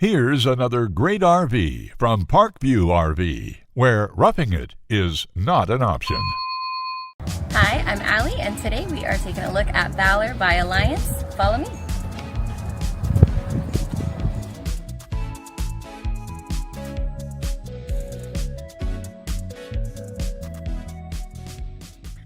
Here's another great RV from Parkview RV, where roughing it is not an option. Hi, I'm Allie, and today we are taking a look at Valor by Alliance. Follow me.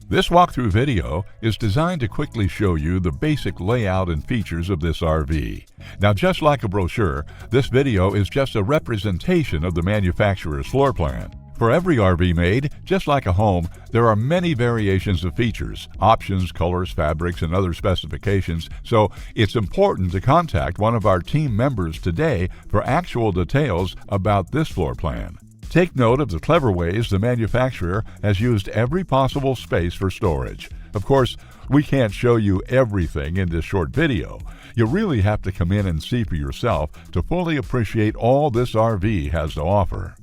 This walkthrough video is designed to quickly show you the basic layout and features of this RV. Now, just like a brochure, this video is just a representation of the manufacturer's floor plan. For every RV made, just like a home, there are many variations of features, options, colors, fabrics, and other specifications, so it's important to contact one of our team members today for actual details about this floor plan. Take note of the clever ways the manufacturer has used every possible space for storage. Of course, we can't show you everything in this short video. You really have to come in and see for yourself to fully appreciate all this RV has to offer.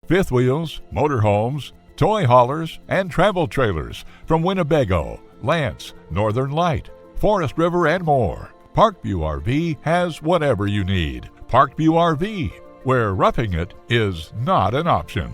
Fifth wheels, motorhomes, toy haulers, and travel trailers from Winnebago, Lance, Northern Light, Forest River, and more. Parkview RV has whatever you need. Parkview RV, where roughing it is not an option.